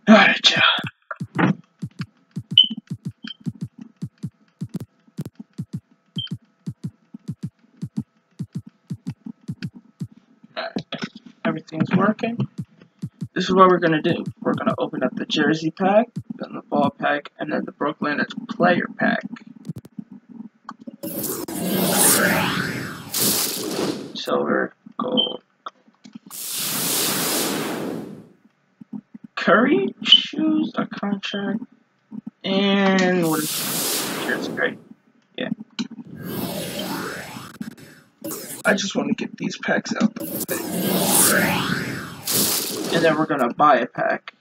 Alright, yeah. Alright, everything's working. This is what we're gonna do. We're gonna open up the jersey pack, then the ball pack, and then the Brooklyn Nets player pack. Silver, gold. Curry shoes, a contract, and what is jersey? Great. Yeah. I just want to get these packs out. And then we're gonna buy a pack.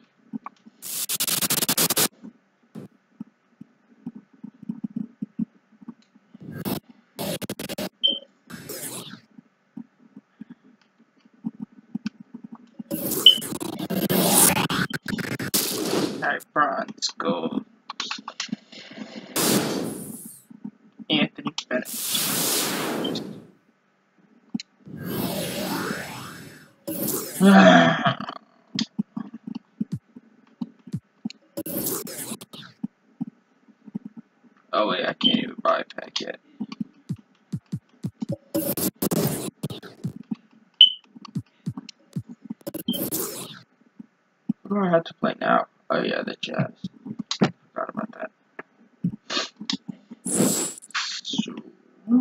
Alright, bronze, gold. Anthony Bennett. Oh wait, I can't even buy a pack yet. Who do I have to play now? Oh yeah, the Jazz. Forgot about that. So, here.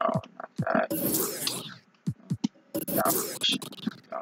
Oh, not that. Domination. No.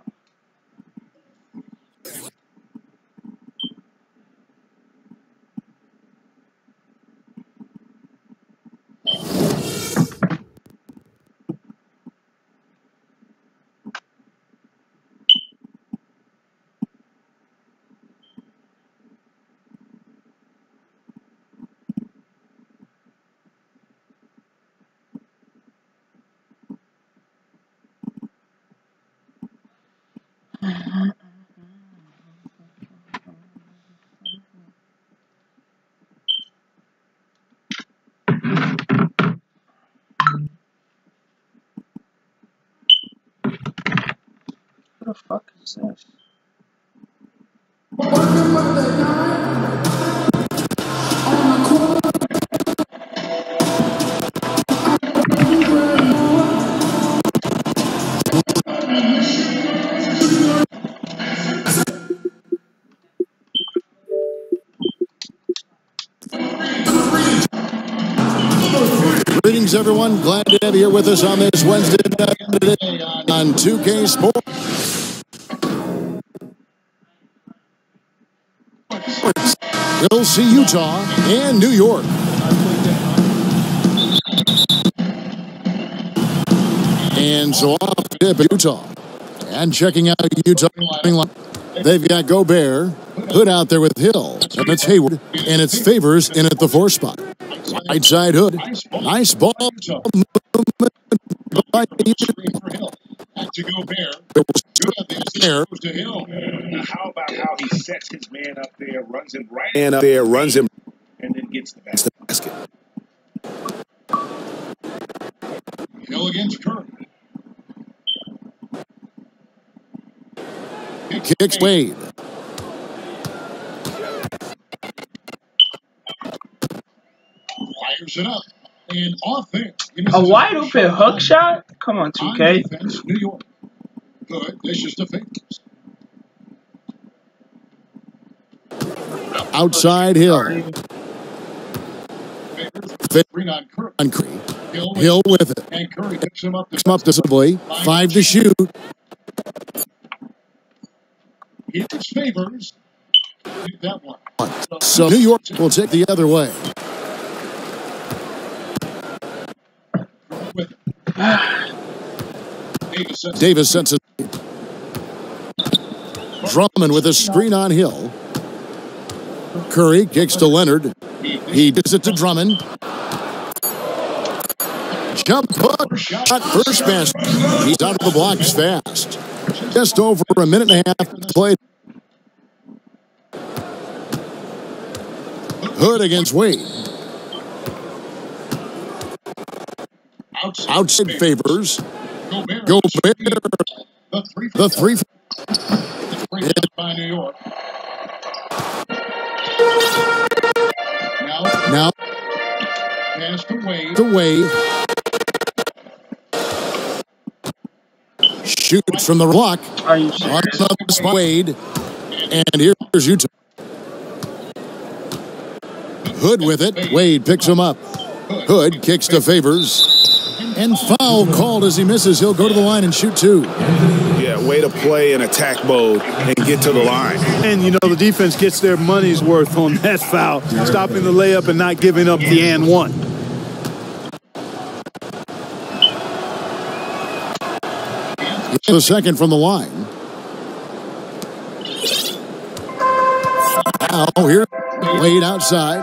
What the fuck is this? Greetings, everyone. Glad to have you here with us on this Wednesday night on 2K Sports. We'll see Utah and New York. And so off tip Utah. And checking out Utah. They've got Gobert, Hood out there with Hill, and it's Hayward, and it's Favors in at the 4 spot. Right side Hood, nice ball movement by Hill. To Gobert, to Hill. How about how he sets his man up there, runs him right, And up there runs him, and then gets the basket. Hill against Curry. Kicks Wade. Fires it up. And offense. A wide open hook shot? Come on, 2K. Defense, New York. Good. Dishes to Favors. Outside Hill. On Curry. Hill with it. And Curry picks him up decisively. 5 to shoot. Here's Favors. So New York will take the other way. Davis sets it. Drummond with a screen on Hill. Curry kicks to Leonard. He gives it to Drummond. Jump hook. Shot first basket. He's out of the blocks fast. Just over a minute and a half played. Hood against Wade. Outside Favors. Gobert. The three. By New York. Now Pass to Wade. Shoots from the block. Are you On serious? the spot, Wade. And here's Utah. Hood with it. Wade picks him up. Hood kicks to Favors. And foul called as he misses. He'll go to the line and shoot two. Yeah, way to play in attack mode and get to the line. And, you know, the defense gets their money's worth on that foul, stopping the layup and not giving up the and one. The second from the line. Now here, Wade outside.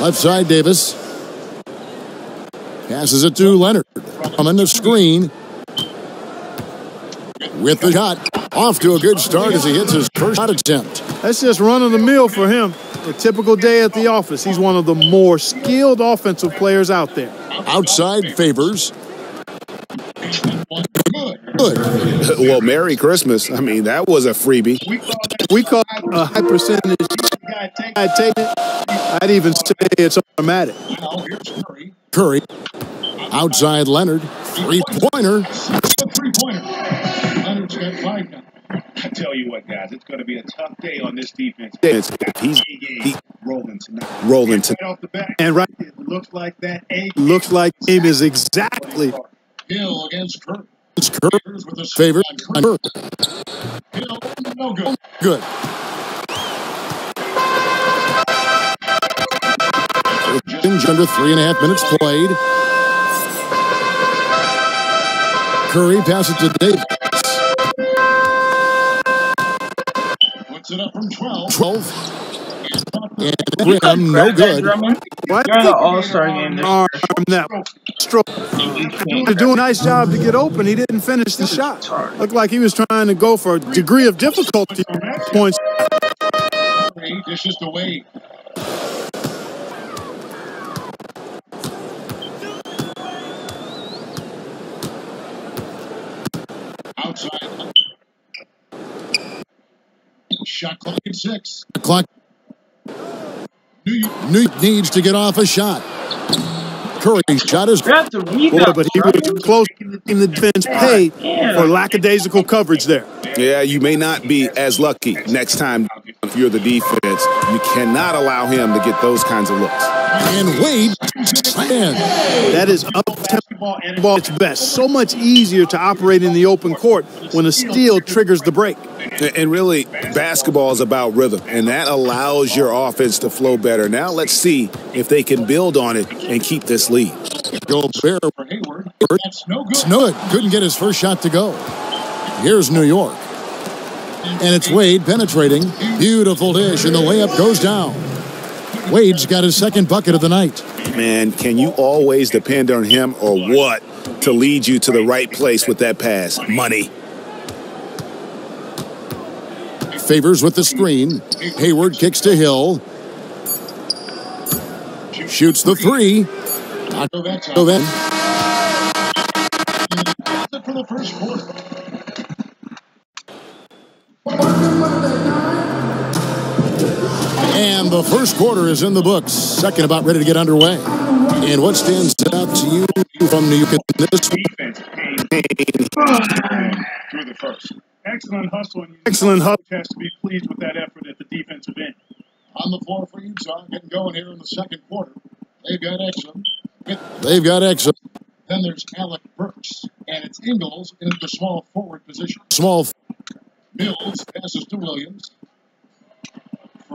Left side, Davis. Passes it to Leonard. On the screen. With the shot. Off to a good start as he hits his first shot attempt. That's just run of the mill for him. A typical day at the office. He's one of the more skilled offensive players out there. Outside Favors. Good. Well, Merry Christmas. I mean, that was a freebie. We call it a high percentage. I'd take it. I'd even say it's automatic. Curry. Outside Leonard. Three-pointer. Leonard's got 5 now. I tell you what, guys, it's going to be a tough day on this defense. He's rolling tonight. rolling to. Right off the bat, And right, it looks like that. looks like game is exactly. Hill against Kirk. Curry. Favors. Hill, no good. Good. Under 3.5 minutes played. Curry passes to Davis. Puts it up from 12. 12. And Graham, no good. Why You're in the All-Star game this arm year. that stroke? To do a nice job to get open, he didn't finish the shot. Looked like he was trying to go for a degree of difficulty points. He dishes to Wade. Outside. Shot clock at 6. The clock New York. needs to get off a shot. Curry shot is You have to read Boy, that, but he was close in the defense paid for lackadaisical coverage there. Yeah, you may not be as lucky next time if you're the defense. You cannot allow him to get those kinds of looks. and Wade slam. That is up-tempo ball at its best. So much easier to operate in the open court when a steal triggers the break. And really, basketball is about rhythm, and that allows your offense to flow better. Now let's see if they can build on it and keep this lead. Gobert. For Hayward. That's no good. Snood couldn't get his first shot to go. Here's New York. And it's Wade penetrating. Beautiful dish, and the layup goes down. Wade's got his second bucket of the night. Man, can you always depend on him or what to lead you to the right place with that pass? Money. Favors with the screen. Hayward kicks to Hill. Shoots the three. So then, For the first quarter. and the first quarter is in the books. Second about ready to get underway. And what stands out to you from New York in this Defense came through the first. Excellent hustle. And Excellent hustle. has to be pleased with that effort at the defensive end. On the floor for Utah, getting going here in the second quarter. They've got Exum. They've got Exum. Then there's Alec Burks. And it's Ingles in the small forward position. Small. Mills passes to Williams.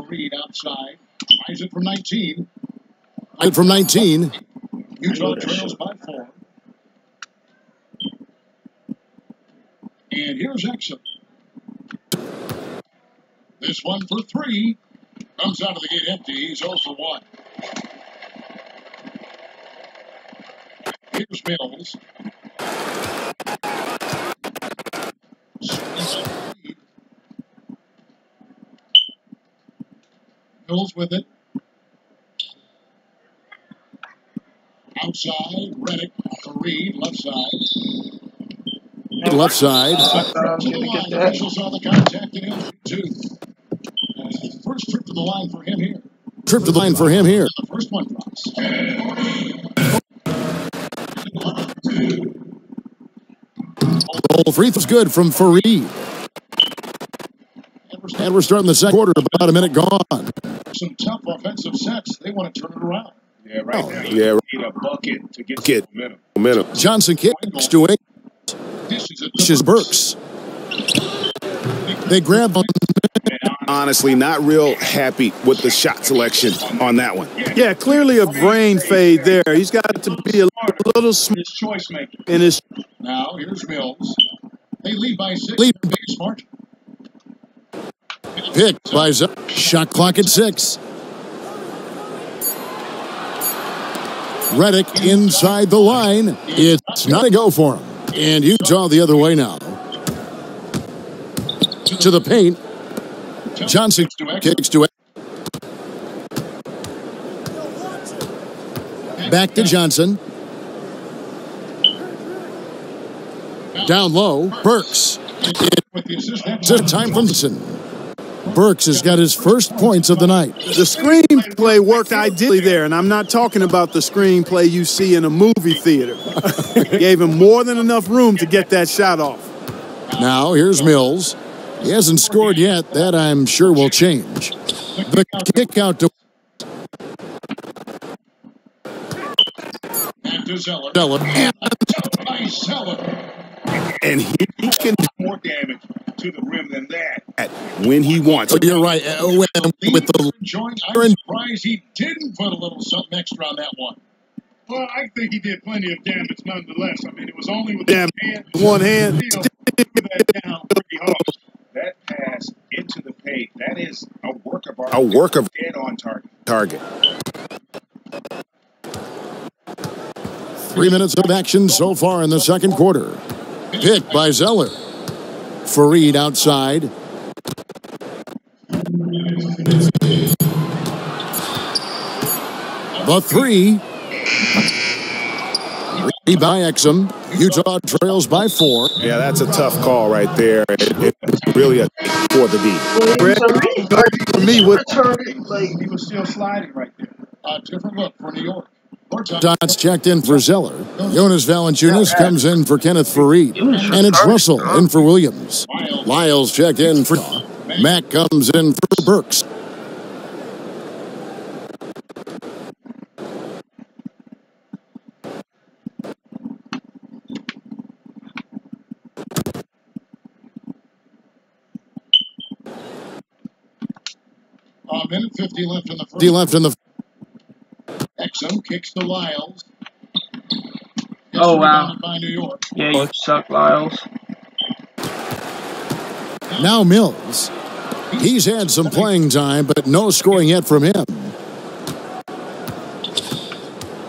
Reed outside. Finds it from 19. From 19. Utah trails by 4. And here's Exum. This one for 3. Comes out of the gate empty. He's 0 for 1. Here's Mills. Mills with it. Outside, Reddick for Reed, left side. Left side. I thought I was going to get that. Officials on the contact and he'll shoot 2. First trip to the line for him here. Trip to the line for him here. The first one drops. Goal free throws good from Fareed. And we're starting the second quarter, about a minute gone. Some tough offensive sets. They want to turn it around. Yeah, right now. Yeah, You need a bucket to get momentum. Johnson kicks to it. Dishes Burks. They grab on. Honestly, not real happy with the shot selection on that one. Yeah, clearly a brain fade there. He's got to be a little smart his choice making. in his. Now, here's Mills. They lead by 6. Lead. Biggest margin. Picked by Zuck. Shot clock at 6. Reddick inside the line. It's not a go for him. And Utah the other way now. To the paint. Johnson kicks to it. Back to Johnson. Down low. Burks. It's a time from Johnson. Burks has got his first points of the night. The screenplay worked ideally there, and I'm not talking about the screenplay you see in a movie theater. Gave him more than enough room to get that shot off. Now here's Mills. He hasn't scored yet. That I'm sure will change. The kick out to Zeller. Zeller. And he can do More damage to the rim than that. when he wants. Oh, you're right. With the I'm surprised he didn't put a little something extra on that one. Well, I think he did plenty of damage nonetheless. I mean, it was only with Damn, his hand. one hand. Still threw that down pretty hard. That pass into the paint, that is a work of art. A work of Dead on target. target. 3 minutes of action so far in the second quarter. Picked by Zeller. Fareed outside. The 3. By Exum. Utah trails by 4. Yeah, that's a tough call right there. It's really a for the D. For me, with He was still sliding right there. A different look for New York. Dots checked in for Zeller. Jonas Valanciunas comes in for Kenneth Fareed. And it's Russell in for Williams. Lyles checked in for Mack comes in for Burks. A minute 50 left in the first. He left in the Exum kicks to Lyles. Oh, wow. By New York. Yeah, you suck, Lyles. now Mills. He's had some playing time, but no scoring yet from him.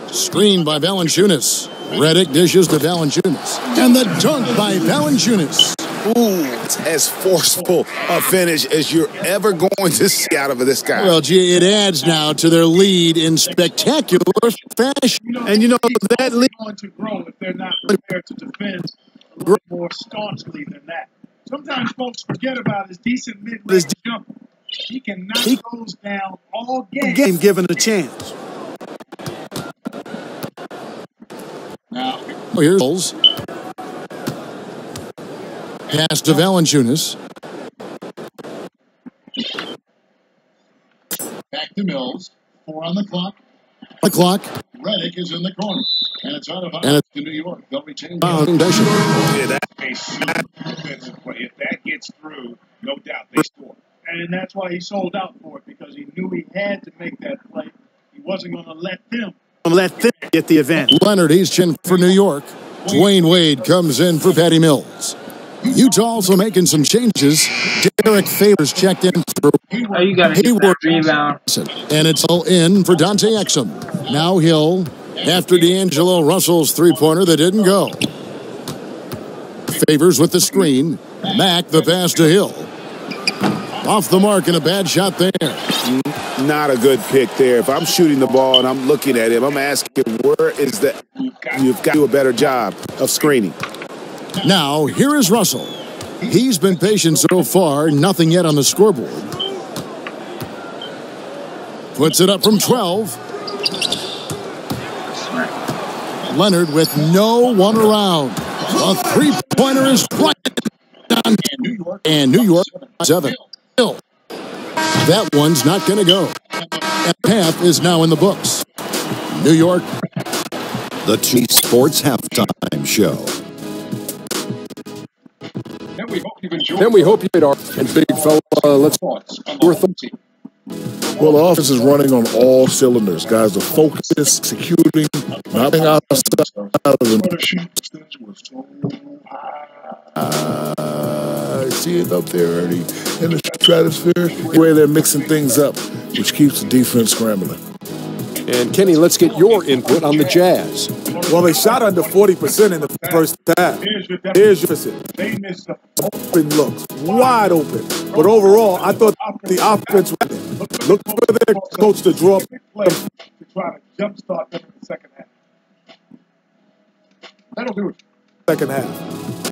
Screen by Valanciunas. Reddick dishes to Valanciunas. And the dunk by Valanciunas. Ooh, it's as forceful a finish as you're ever going to see out of this guy. Well, gee, it adds now to their lead in spectacular fashion. and you know that lead. Going to grow if they're not prepared to defend a little more staunchly than that. Sometimes folks forget about his decent mid-range jumper. He can knock those down all game. Given a chance. Now, Oh, here's Mills. Pass to Valanciunas. back to Mills. 4 on the clock. The clock. Reddick is in the corner. And it's out of And bounds it's to New York. They'll retain foundation. Yeah, that A super defensive play. If that gets gets through, no doubt they score. And that's why he sold out for it, because he knew he had to make that play. He wasn't going to let them get the event. Leonard, he's chin for New York. Dwayne Wade comes in for Patty Mills. Utah also making some changes. Derek Favors checked in for Oh, you gotta get that rebound. and it's all in for Dante Exum. Now Hill, after D'Angelo Russell's three-pointer that didn't go. Favors with the screen. Mack the pass to Hill. Off the mark and a bad shot there. Not a good pick there. If I'm shooting the ball and I'm looking at him, I'm asking, where is that? You've got to do a better job of screening. Now, here is Russell. He's been patient so far, nothing yet on the scoreboard. Puts it up from 12. Leonard with no one around. A three-pointer is right on. And New York 7. Hill. That one's not going to go. And half is now in the books. New York. The T Sports Halftime Show. Then we hope you enjoyed our and big fella. Let's worth it. Well, the offense is running on all cylinders. Guys are focused, executing, knocking outside of them. I see it up there, Ernie, in the stratosphere, where they're mixing things up, which keeps the defense scrambling. And Kenny, let's get your input on the Jazz. Well, they shot under 40% in the first half. Here's your They missed the open looks, wide open. But overall, I thought the offense looked for their coach to draw play to try to jumpstart them in the second half. That'll do it. Second half.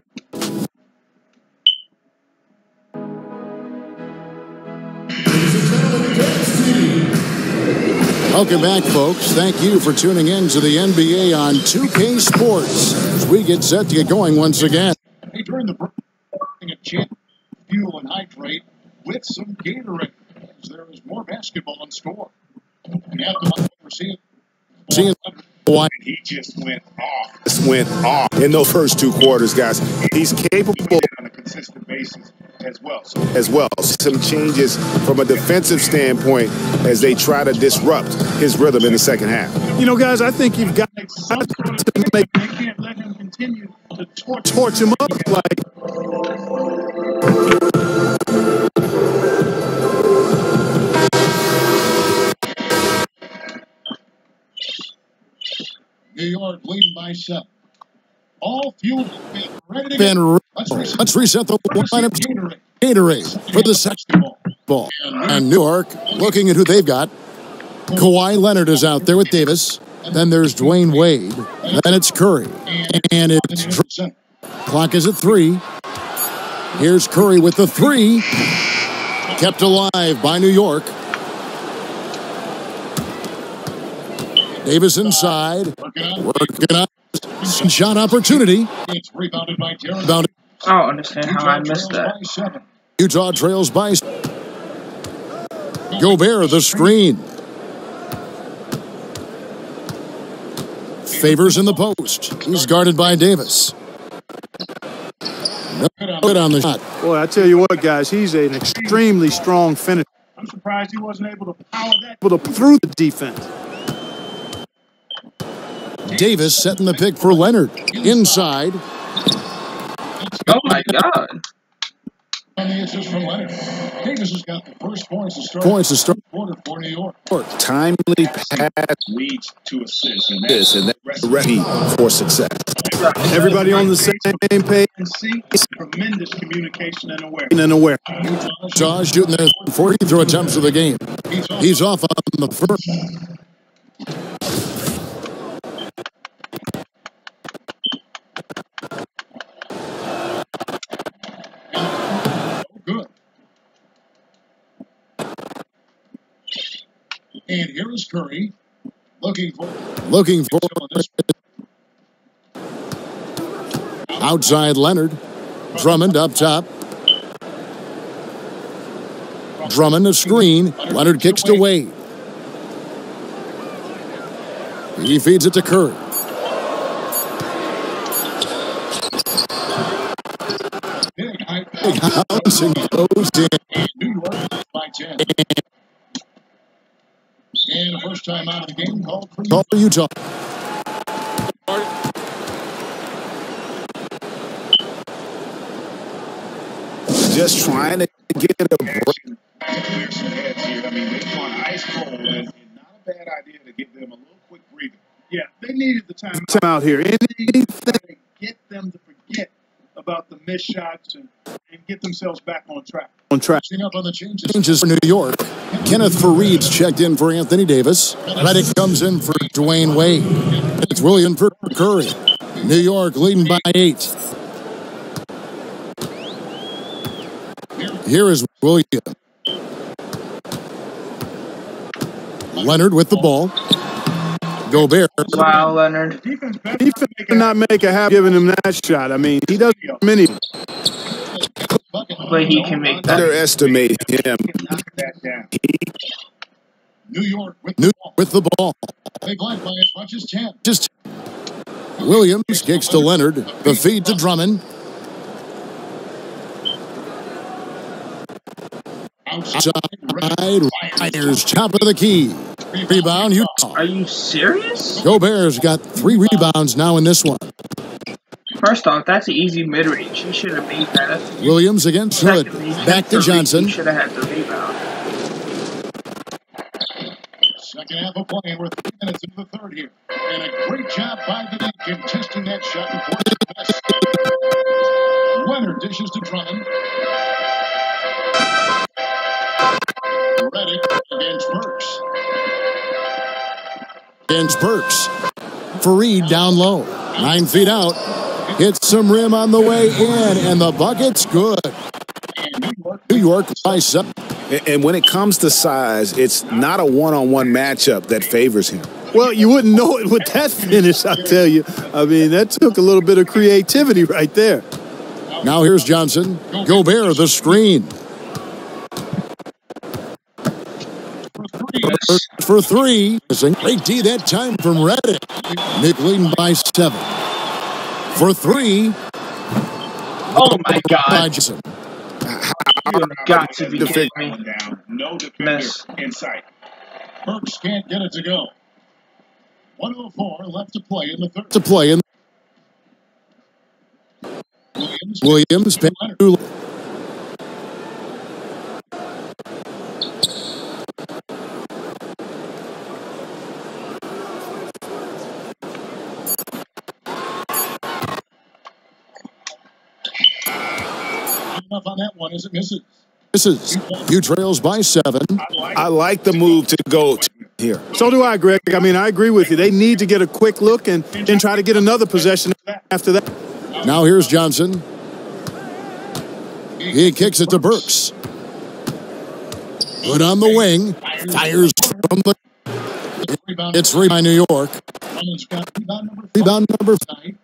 Welcome back, folks. Thank you for tuning in to the NBA on 2K Sports as we get set to get going once again. Hey, during the break, a chance to fuel and hydrate with some Gatorade. There is more basketball in store. And at the we're seeing Boaa. He just went off. In those first two quarters, guys. He's capable On a consistent basis as well. Some changes from a defensive standpoint as they try to disrupt his rhythm in the second half. You know, guys, I think you've got to make They can't let him continue to torch him up like. New York leading by 7. All fueled and ready to Ben, go. let's reset the lineup. Gatorade for the second ball. And New York looking at who they've got. Kawhi Leonard is out there with Davis. Then there's Dwayne Wade. Then it's Curry. And it's clock is at 3. Here's Curry with the 3. Kept alive by New York. Davis inside. Working up. Shot opportunity. It's rebounded by Jared. I don't understand how I missed that. Utah trails by Gobert, the screen. Favors in the post. He's guarded by Davis. No good on the shot. Boy, I tell you what, guys, he's an extremely strong finisher. I'm surprised he wasn't able to power that. Able to through the defense. Davis setting the pick for Leonard. Inside. Oh my God. And the assist from Leonard. Davis has got the first points to start. Quarter for New York. Timely pass Leads to assists. And that's ready for success. Everybody on the same page. And see, tremendous communication and aware. Utah shooting their 40 throw attempts of the game. He's off on the first. Good. And here is Curry looking for outside Leonard. Drummond up top. Drummond a screen. Leonard kicks to Wade. He feeds it to Curry. house and goes in. New York by 10. And a first time out of the game called for Utah. Just trying to get a break. I mean, they've gone ice cold, and not a bad idea to give them a little quick breather. Yeah, they needed the time out here. Anything to get them to forget about the missed shots and get themselves back on track. Changes for New York. Kenneth Fareed's checked in for Anthony Davis. Reddick comes in for Dwayne Wade. It's William for Curry. New York leading by 8. Here is William. Leonard with the ball. Gobert. Wow, Leonard. Defense did not make a habit giving him that shot. I mean, he doesn't many. But he can make that. Underestimate him. New York with the ball. They glide by as much as 10. Just Williams kicks to Leonard. The feed to Drummond. Outside, Ryder's top of the key. Rebound, Utah. Are you serious? Gobert's got 3 rebounds now in this one. First off, that's an easy mid-range. He should have made that. Williams against Hood. Back to Johnson. He should have had the rebound. Second half of play. We're 3 minutes into the third here. And a great job by the Deacon contesting that shot and forcing the best. Leonard dishes to Drummond. Reddick against Burks. Fareed down low. 9 feet out. Hits some rim on the way in, and the bucket's good. New York by 7. And when it comes to size, it's not a one-on-one matchup that favors him. Well, you wouldn't know it with that finish, I tell you. I mean, that took a little bit of creativity right there. Now here's Johnson. Gobert, the screen. For 3. Great D that time from Reddick. Nick leading by 7. For 3. Oh, my God. Johnson. You have got to be kidding me. No defender in sight. Burks can't get it to go. 1:04 left to play in the third. Williams. Enough on that one as it misses. You trails by 7. I like the move to go here. So do I, Greg. I mean, I agree with you. They need to get a quick look and then try to get another possession after that. Now here's Johnson. He kicks it to Burks. Good on the wing. Fires from the... It's 3 by New York. Rebound number 5.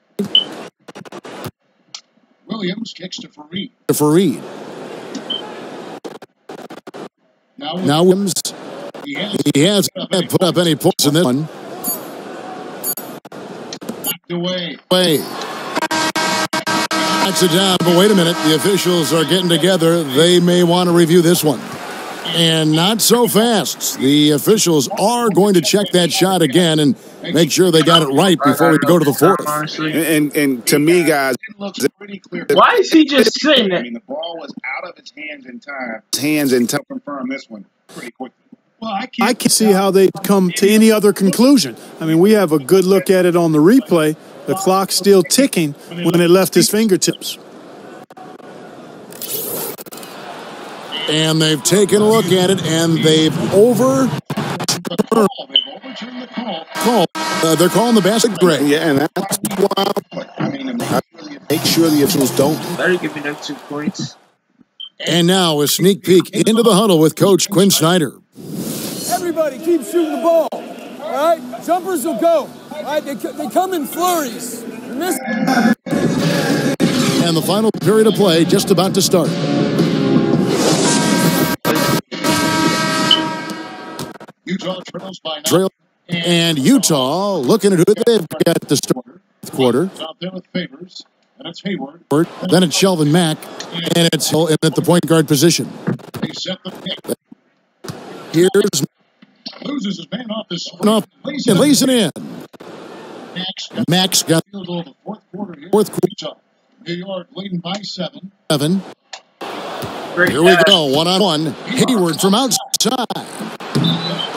Williams kicks to Fareed. Now Williams. He hasn't put up any points in this one. Away. Knocks it down, but wait a minute. The officials are getting together. They may want to review this one. And not so fast. The officials are going to check that shot again and make sure they got it right before we go to the fourth. And to me, guys, it looks pretty clear. Why is he just sitting there? I mean, the ball was out of his hands in time. To confirm this one pretty quickly. Well, I can't see how they'd come to any other conclusion. I mean, we have a good look at it on the replay. The clock's still ticking when it left his fingertips. And they've taken a look at it, and they've overturned the call. They're calling the basket break. Yeah, and that's why make sure the officials don't. Better give me those 2 points. And now a sneak peek into the huddle with Coach Quinn Snyder. Everybody keep shooting the ball. All right? Jumpers will go. All right? They come in flurries. And the final period of play just about to start. Utah trails by 9. And Utah looking at who they've got to start the quarter. Out there with Favors. And it's Hayward. Then it's Shelvin Mack, and it's Hill in at the point guard position. They set the pick. Here's Loses his man off this screen. and lays it in. Max got field goal the fourth quarter here. fourth quarter. Utah. New York leading by 7. Here we go, one-on-one. Hayward from outside.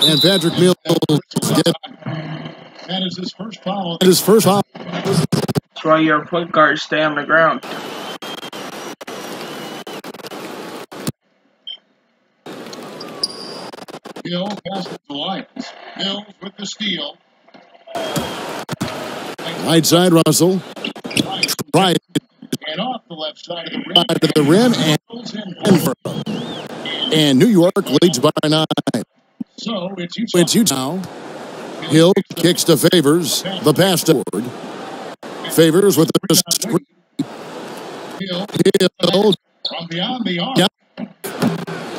And Patrick Mills That is his first foul. his first foul. That's why your point guards stay on the ground. Hill passes to Lyons. Mills with the steal. Right side, Russell. Right And off the left side of the rim. side of the rim, and New York leads by 9. So it's Utah. It's Utah. Hill kicks to Favors. The pass to Ward. Favors with the screen. Hill from beyond the arc. Yeah.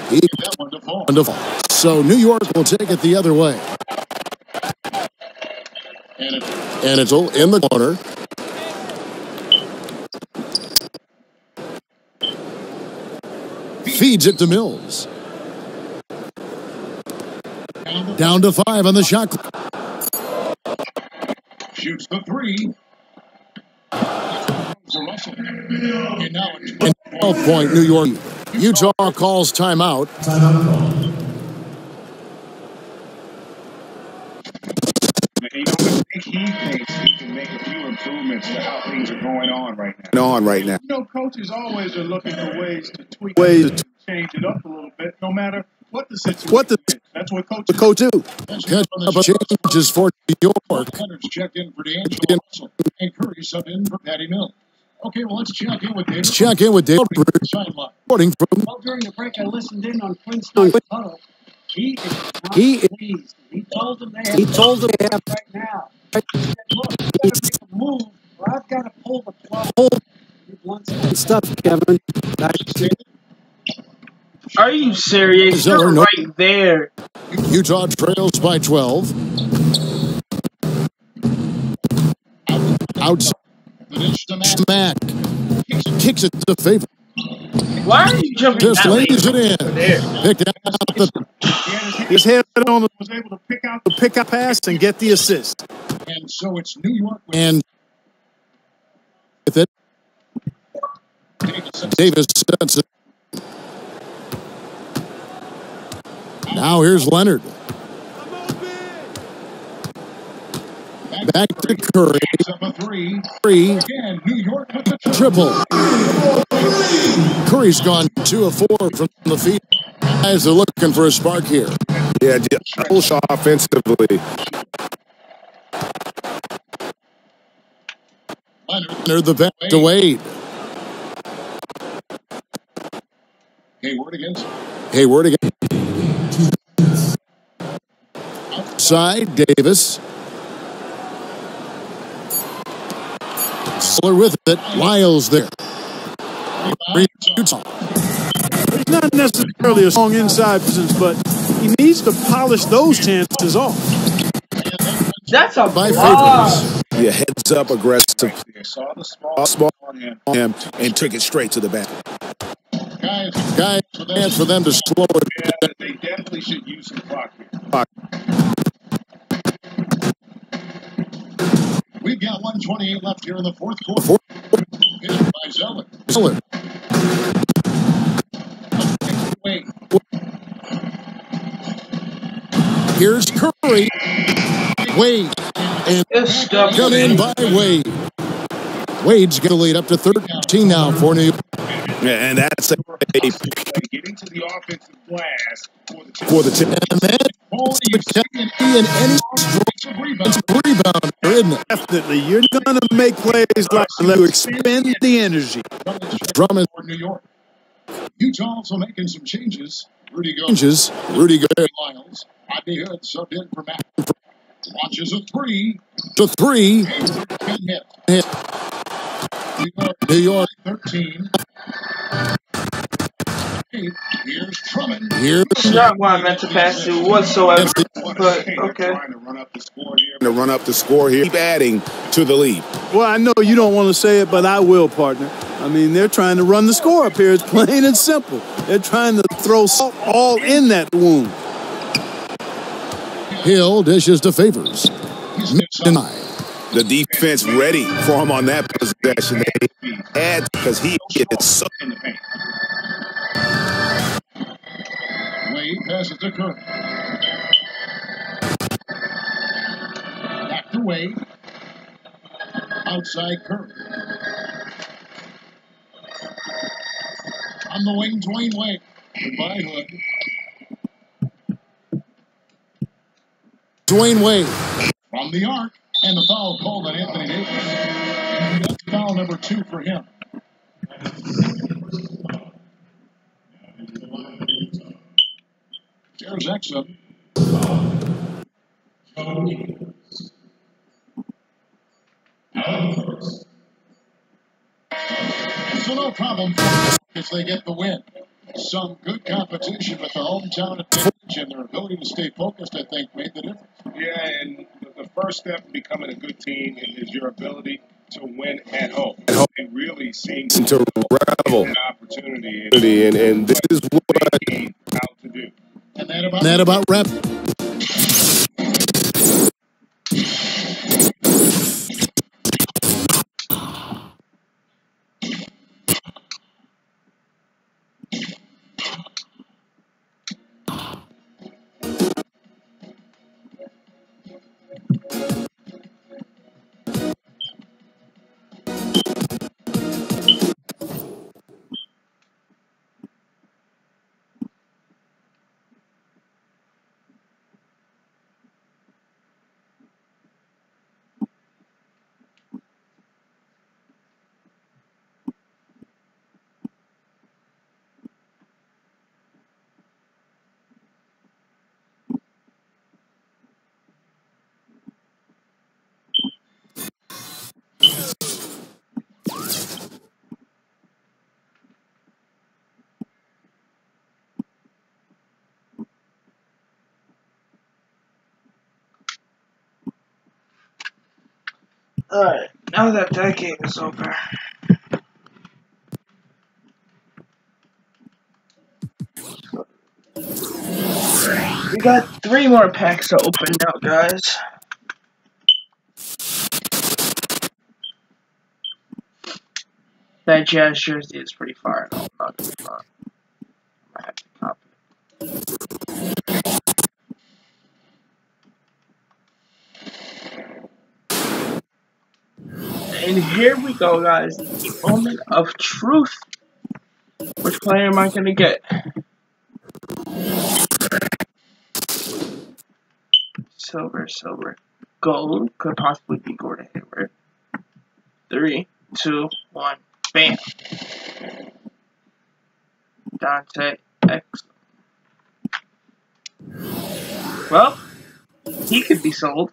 That one to fall. Wonderful. So New York will take it the other way. And it's all in the corner. Feeds it to Mills. Down to 5 on the shot clock. Shoots the 3. And now it's 12-point New York. Utah calls timeout. He thinks he can make a few improvements to how things are going on right now. You know, coaches always are looking for ways to tweak it, to change it up a little bit, no matter what the situation is. That's what coaches do. Catch up changes for New York. Leonard's checked in for D'Angelo Russell. And Curry sub in for Patty Mills. Okay, well, let's check in with David. Reporting from. Well, during the break, I listened in on Quinn's huddle. He is not pleased. He told them they have right now. He said, look, you got to make a move, or I've got to pull the plug. Stuff, Kevin. Are you serious? You're right there. Utah trails by 12. Outside. Smack. Kicks it to Favor. Why are you jumping Just that way? lays it in. Picked out the. His head on the was able to pick up pass and get the assist. And so it's New York. And with it, Davis sets it. Now here's Leonard. Back to Curry. Three. Triple. Curry's gone 2 of 4 from the feet. Guys are looking for a spark here. Yeah, push offensively. Leonard the back to Wade. Hayward again. Outside, Davis. Fuller with it. Lyles there. He's not necessarily a strong inside presence, but he needs to polish those chances off. That's a by Favors. Yeah, heads up aggressive. Saw the small on him and took it straight to the back. Guys, chance for them to slow it. Yeah, they definitely should use some clock here. We've got 1:28 left here in the fourth quarter. Hit by Zeller. Here's Curry. Wade. And cut in by Wade. Wade's going to lead up to 13 now for New York. Yeah, and that's a Getting to the offensive glass for the tip. And that's the key in any rebound, isn't it? Definitely. You're going to make plays like to expend the energy. Drummond. For New York. Utah also making some changes. Rudy Gobert. Lyles. Rodney Hood subbed in for Matt. Launches a 3. To 3. Hit. New York. 13. Here's Drummond. It's not what I meant to pass to whatsoever. But okay. To run up the score here. Keep adding to the lead. Well, I know you don't want to say it, but I will, partner. I mean, they're trying to run the score up here. It's plain and simple. They're trying to throw salt all in that wound. Hill dishes to Favors. Denied. The defense ready for him on that possession. They add because he is so in the paint. Wade passes to Curry. Back to Wade. Outside Curry. On the wing, Dwayne Wade. Goodbye, Hood. Dwayne Wade. From the arc. And the foul called on Anthony Davis. That's foul number 2 for him. There's Exum. So no problem if they get the win. Some good competition, but the hometown advantage and their ability to stay focused, I think, made the difference. Yeah, and the first step in becoming a good team is your ability to win at home. They really seem to revel an opportunity, and this is what out to do. And that about wrap. Alright, now that that game is over. We got 3 more packs to open now, guys. That Jazz jersey is pretty far. No, I'm not gonna lie. I have to copy it. And here we go, guys. The moment of truth. Which player am I gonna get? Silver, silver. Gold could possibly be Gordon Hayward. 3, 2, 1, bam. Dante X. Well, he could be sold.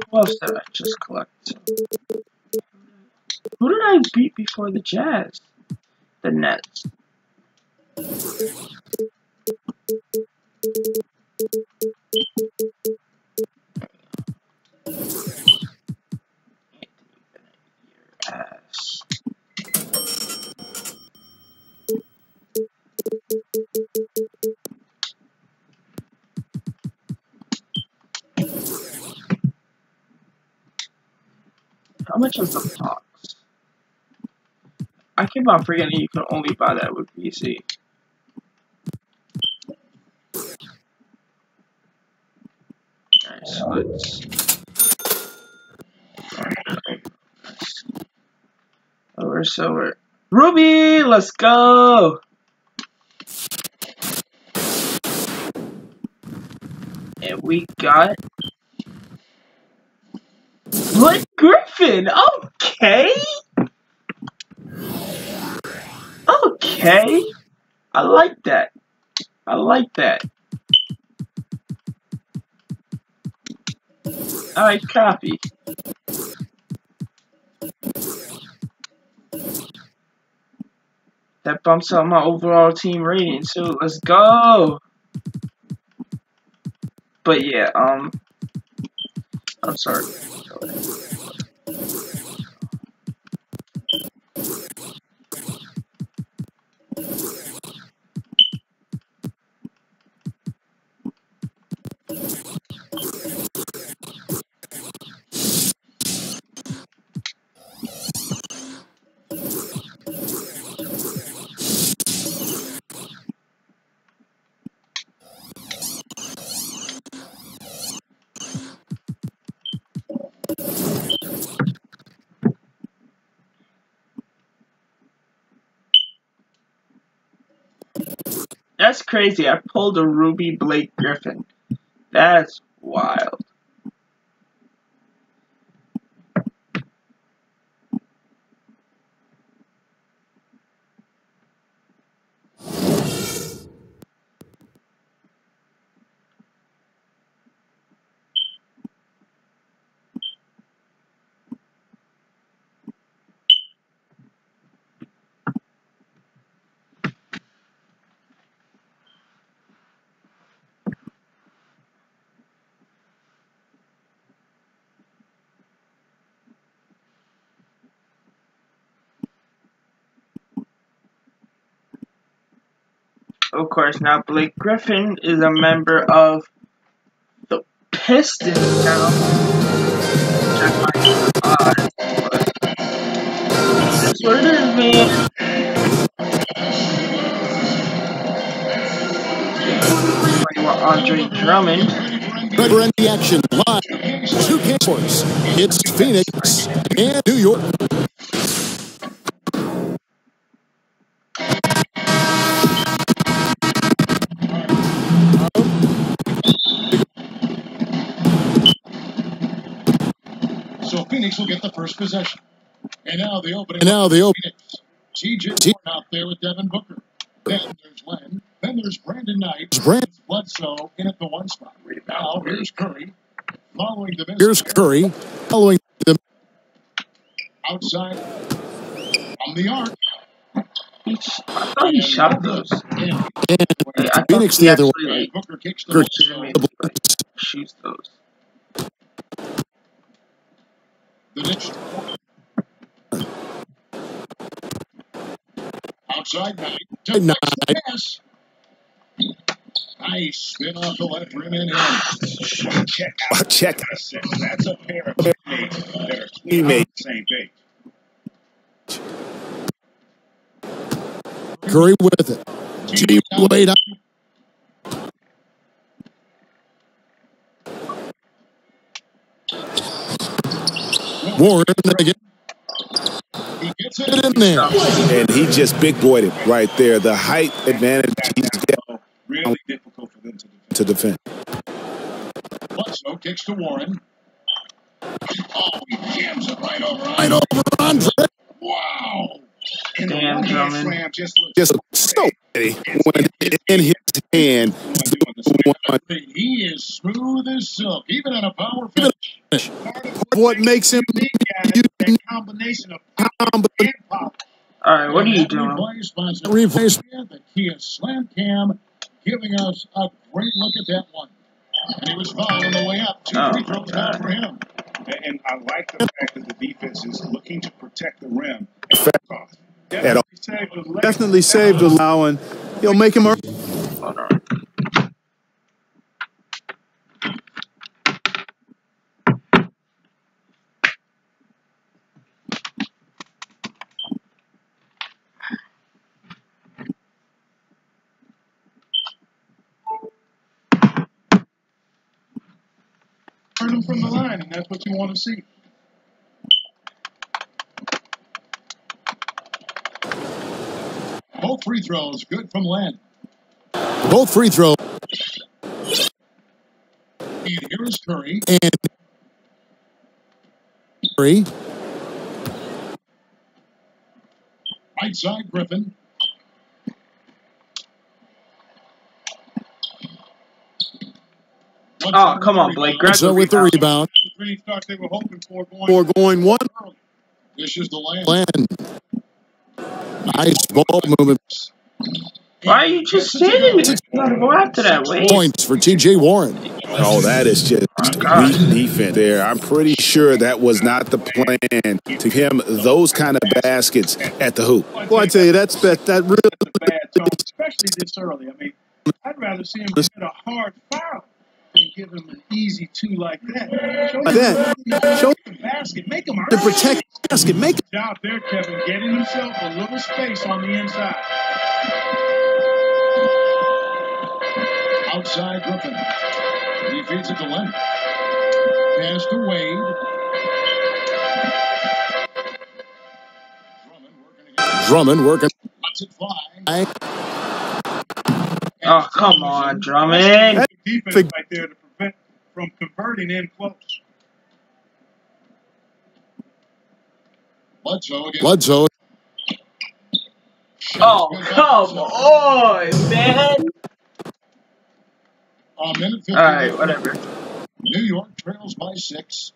What else did I just collect? Who did I beat before the Jazz? The Nets. Ass. How much is the box? I keep on forgetting you can only buy that with PC. Nice, let's... Silver. Ruby, let's go! And we got... Blake Griffin! Okay! Okay! I like that. I like that. Alright, copy. That bumps up my overall team rating too. Let's go. But yeah, I'm sorry. That's crazy. I pulled a Ruby Blake Griffin. That's wild. Of course, now Blake Griffin is a member of the Pistons now. Which I find odd, but that's what it is, man. Playing with Andre Drummond. We're in the action live. 2K Sports. It's Phoenix and New York. So Phoenix will get the first possession. And now the opening. Phoenix. TJ Warren out there with Devin Booker. Then there's Len. Then there's Brandon Knight. Bledsoe in at the one spot. Now here's Curry. Following the miss. Here's Curry. Following the outside on the arc. I thought he shot those. And Phoenix the other way. Booker kicks the shoots those. The next. Outside Knight. Pass. Nice spin off the left rim and in. Check. That's a pair of teammates that are clearly on the same page. Curry with it. G Wade. Warren again. He gets it in there. And he just big boyed it right there. The height advantage he's got. Really difficult for them to defend. Bledsoe kicks to Warren. Oh, he jams it right over Andre. Wow. Damn, Drummond. Just so steady when in his hand. He is smooth as silk, even in a power finish. What makes him that combination of power and power. Alright, what are you doing? Replace the Kia Slam Cam, giving us a great look at that one. And he was fouled on the way up. 2 free throws down for him. And I like the fact that the defense is looking to protect the rim. Definitely saved allowing. He'll make him. Turn them from the line, and that's what you want to see. Both free throws good from Len. Both free throws. And here is Curry. And Curry. Right side Griffin. Oh, come on, Blake. Grab So the with the rebound. They were hoping for going one. This is the land. Nice ball movement. Why are you just standing there? You gotta go after that. Wait. Points for T.J. Warren. Oh, that is just weak defense there. I'm pretty sure that was not the plan to him those kind of baskets at the hoop. Well, I tell you, that really bad tone, especially this early. I mean, I'd rather see him hit a hard foul than give him an easy two like that. Show the basket, make him to protect the basket, make it. Job there, Kevin, getting himself a little space on the inside. Outside Griffin. He feeds it to Leonard. Pass to Wade. Drummond working. Lets it fly. Oh, come on, Drummond. That's defense right there to prevent from converting in close. Bledsoe. Oh, come on, man. Alright, whatever. New York trails by 6.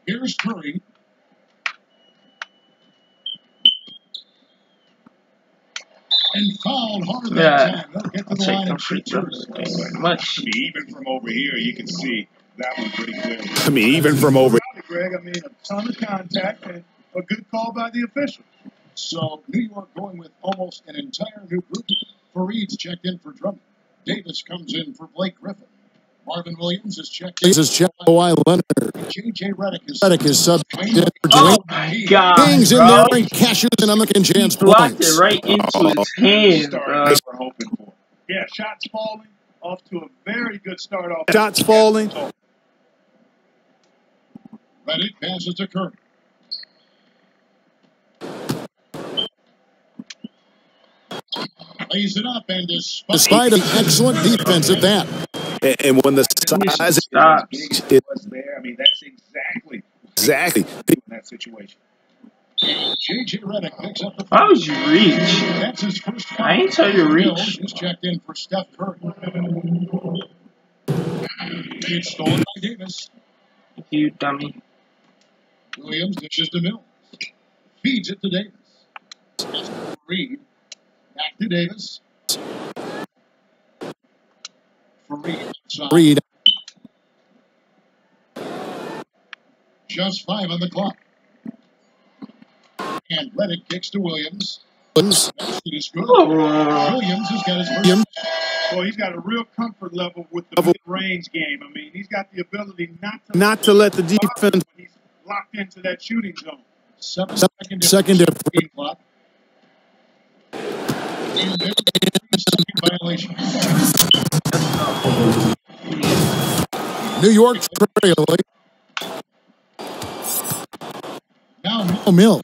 Here's Curry. And fouled hard that time. They'll get to the line and shoot much. Even from over here, you can see that one pretty clearly. I mean, even from over. Greg, I mean, a ton of contact and a good call by the officials. So New York going with almost an entire new group. Fareed's checked in for Drummond. Davis comes in for Blake Griffin. Marvin Williams is checked in. This is Kawhi Leonard. J.J. Redick is subbed in for Oh, Dwayne. my God, Kings in there and cashes in on the chance blocked points. it right into his hand, bro. We're hoping for. Yeah, shots falling off to a very good start off. Shots falling. Redick passes to Curry. Lays it up and despite an excellent defense at that. And when the size stops, was there, I mean, that's exactly in that situation. J.J. Redick picks up the. Why would you reach? That's his first foul. I ain't tell you to reach. He's checked in for Steph Curry. It's stolen by Davis. You dummy. Williams dishes to Mills. Feeds it to Davis. Reed. Back to Davis. Reed. Just 5 on the clock. And Redick kicks to Williams. Williams. It is good. Williams has got his first. Well, he's got a real comfort level with the mid-range game. I mean, he's got the ability not to let the defense. When he's locked into that shooting zone. Second difference. Violation. New York trailing. Now Mills.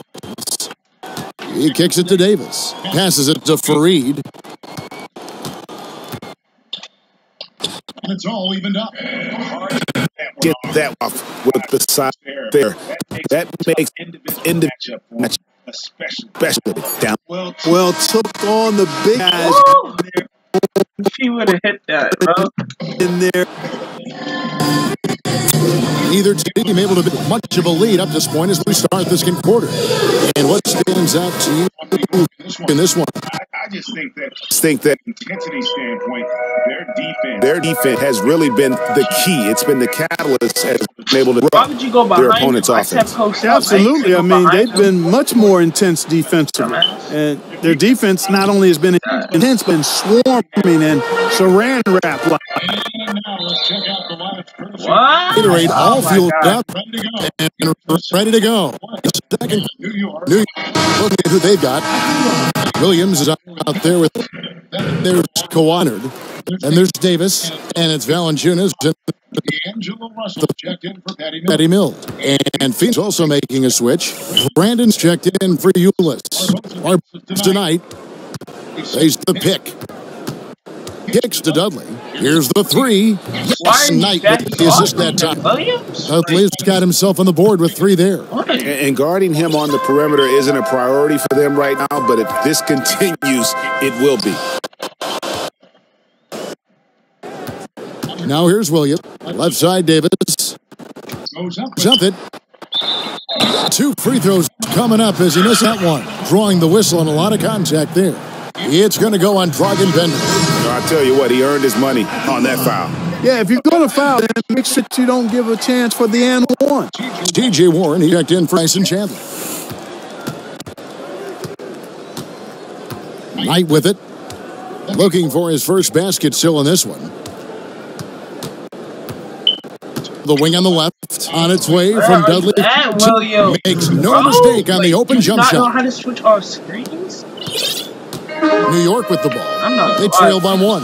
He kicks it to Davis. Passes it to Fareed. And it's all evened up. Get that off with the side there. That makes individual match especially down. Well, took on the big guys. If he would have hit that, bro. In there. Neither team able to be much of a lead up to this point as we start the second quarter. And what stands out to you in this one? I just think that intensity standpoint, their defense has really been the key. It's been the catalyst as been able to why would you go their opponent's offense. Absolutely. I mean, they've been much more intense defensively. And their defense not only has been intense, but swarming and saran wrap. What? Iterate all fueled up and ready to go. Second, New York. Look at who they've got. Williams is out there with there's Kawhi, and there's Davis, and it's Valanciunas. D'Angelo Russell checked in for Patty Mills. And Phoenix also making a switch. Brandon's checked in for Ulyss. Tonight, plays the pick. Kicks to Dudley. Here's the 3. Yes, Knight with the assist that time. Dudley's got himself on the board with 3 there. And guarding him on the perimeter isn't a priority for them right now, but if this continues, it will be. Now here's Williams. Left side, Davis. Jump it. 2 free throws coming up as he missed that one. Drawing the whistle and a lot of contact there. It's going to go on Dragan Bender. I tell you what, he earned his money on that foul. Yeah, if you're going to foul, then make sure you don't give a chance for the and one. T.J. Warren, he checked in for Bryson Chandler. Knight with it. Looking for his first basket still in this one. The wing on the left. On its way from Dudley. Makes no mistake on the open jump shot. Do you not know how to switch off screens? New York with the ball. They trail by 1.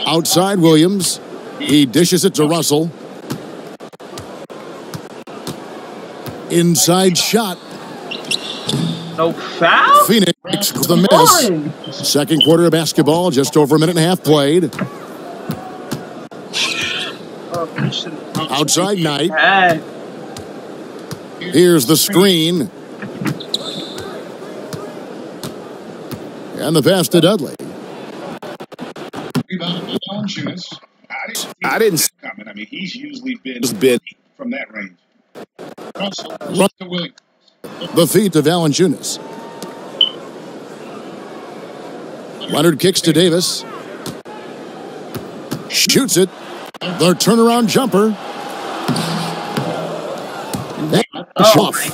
Outside Williams. He dishes it to Russell. Inside shot. No foul? Phoenix with the miss. Second quarter of basketball, just over a minute and a half played. Outside Knight. Here's the screen. And the pass to Dudley. I didn't see it coming. I mean, he's usually been from that range. The feet of Valanciunas. Leonard kicks to Davis. Shoots it. The turnaround jumper.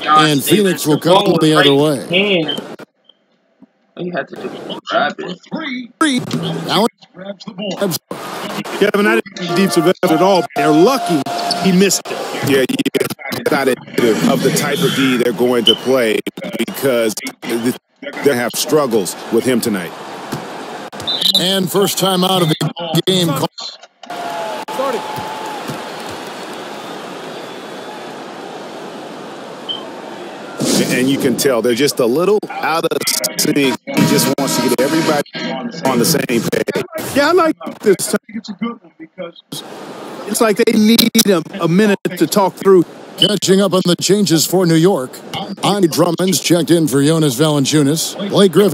And Phoenix will come the other way. All you had to do was grab it. Kevin, I didn't think defensive effort at all. They're lucky he missed it. Yeah. Not of the type of D they're going to play because they have struggles with him tonight. And first time out of the game. Starting. And you can tell they're just a little out of sync. He just wants to get everybody on the same page. Yeah, I like this. I think it's a good one because it's like they need a minute to talk through. Catching up on the changes for New York. Andre Drummond's checked in for Jonas Valanciunas. Blake Griffin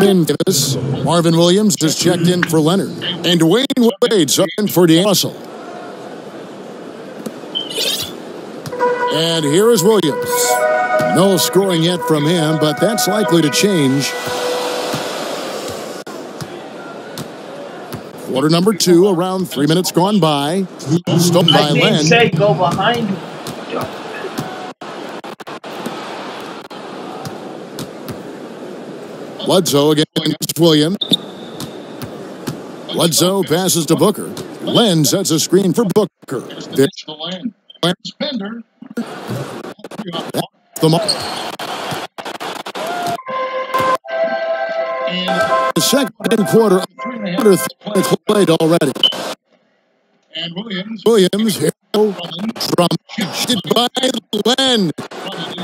in Davis. Marvin Williams has checked in for Leonard. And Dwayne Wade subbed in for Russell. And here is Williams. No scoring yet from him, but that's likely to change. Quarter number 2, around 3 minutes gone by. Stolen by Len. I didn't say go behind him. Bledsoe against Williams. Bledsoe passes to Booker. Len sets a screen for Booker. The second quarter played already. And Williams here. Drummond by Len.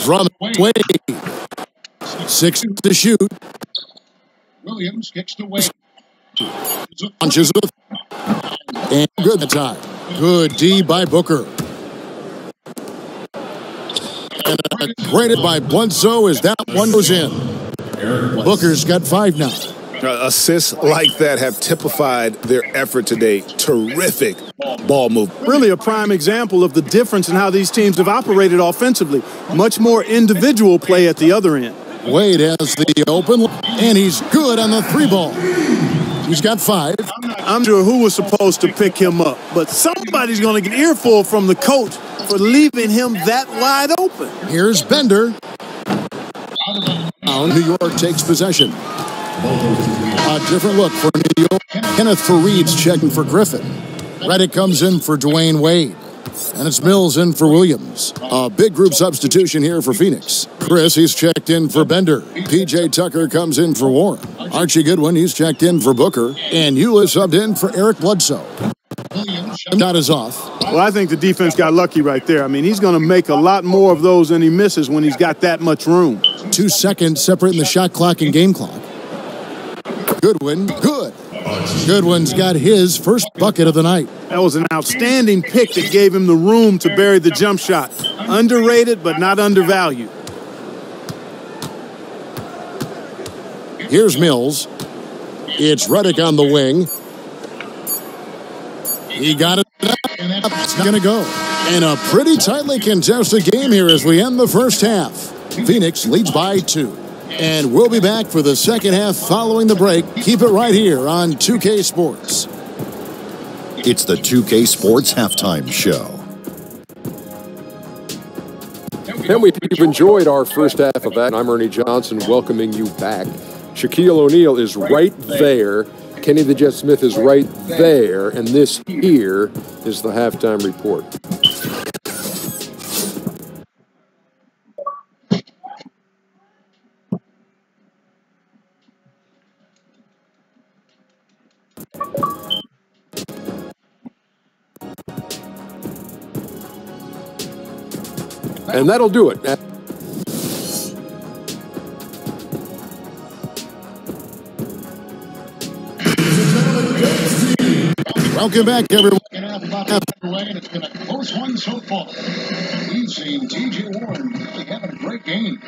Drummond Wade. 6 to shoot. Williams kicks to Wade. Punches with. And good that time. Good D by Booker. And graded by Bledsoe as that one goes in. Booker's got 5 now. Assists like that have typified their effort today. Terrific ball move. Really a prime example of the difference in how these teams have operated offensively. Much more individual play at the other end. Wade has the open, and he's good on the 3-ball. He's got 5. I'm sure who was supposed to pick him up, but somebody's going to get an earful from the coach for leaving him that wide open. Here's Bender. Now New York takes possession. A different look for New York. Kenneth Fareed's checking for Griffin. Reddick comes in for Dwayne Wade. And it's Mills in for Williams. A big group substitution here for Phoenix. Chris, he's checked in for Bender. P.J. Tucker comes in for Warren. Archie Goodwin, he's checked in for Booker. And Eula subbed in for Eric Bledsoe. Shot is off. Well, I think the defense got lucky right there. I mean, he's going to make a lot more of those than he misses when he's got that much room. 2 seconds separating the shot clock and game clock. Goodwin, good. Goodwin's got his first bucket of the night. That was an outstanding pick that gave him the room to bury the jump shot. Underrated, but not undervalued. Here's Mills. It's Reddick on the wing. He got it up. It's going to go. And a pretty tightly contested game here as we end the first half. Phoenix leads by 2. And we'll be back for the second half following the break. Keep it right here on 2K Sports. It's the 2K Sports Halftime Show. And we've enjoyed our first half of that. I'm Ernie Johnson welcoming you back. Shaquille O'Neal is right there. Kenny the Jet Smith is right there. And this here is the halftime report. And that'll do it. Welcome back, everyone. It's been a close one so far. We've seen T.J. Warren really having a great game.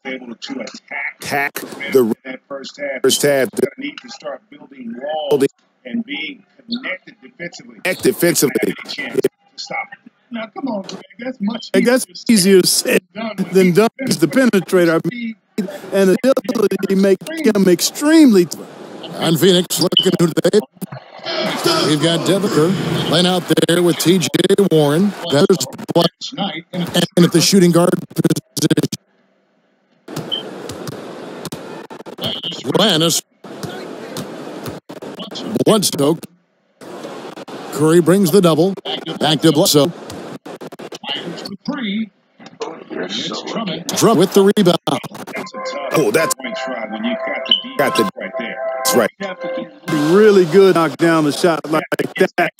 Able to attack that first half. They're going to need to start building walls and being connected defensively. To stop it. Now, come on, Greg. That's easier said than done. He's the penetrator. And the ability to make him extremely tough. On Phoenix, looking who they. We've got Debaker laying out there with T.J. Warren. There's and at the shooting guard position. Lannis. Bloodstoke. Curry brings the double. Back to Bledsoe. Drum with the rebound. Oh, that's when you got the right there. That's right. Really good knock down the shot like that.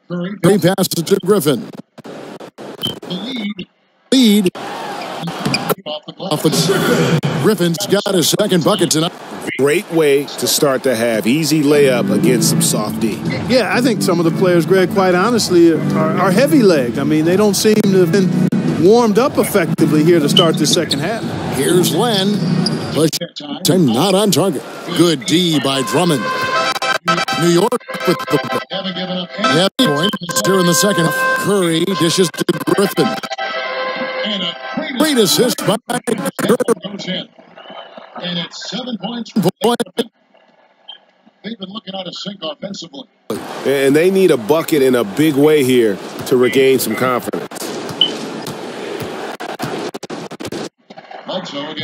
Curry passes to Griffin. Lead. Off the Griffin's got his second bucket tonight. Great way to start the half. Easy layup against some soft D. Yeah, I think some of the players, Greg, quite honestly, are heavy legged. I mean, they don't seem to have been warmed up effectively here to start the second half. Here's Len. Push time not on target. Good D by Drummond. New York with the heavy points here in the second. Curry dishes to Griffin. Great assist by Curry. And it's 7 points. They've been looking out of sync offensively. And they need a bucket in a big way here to regain some confidence.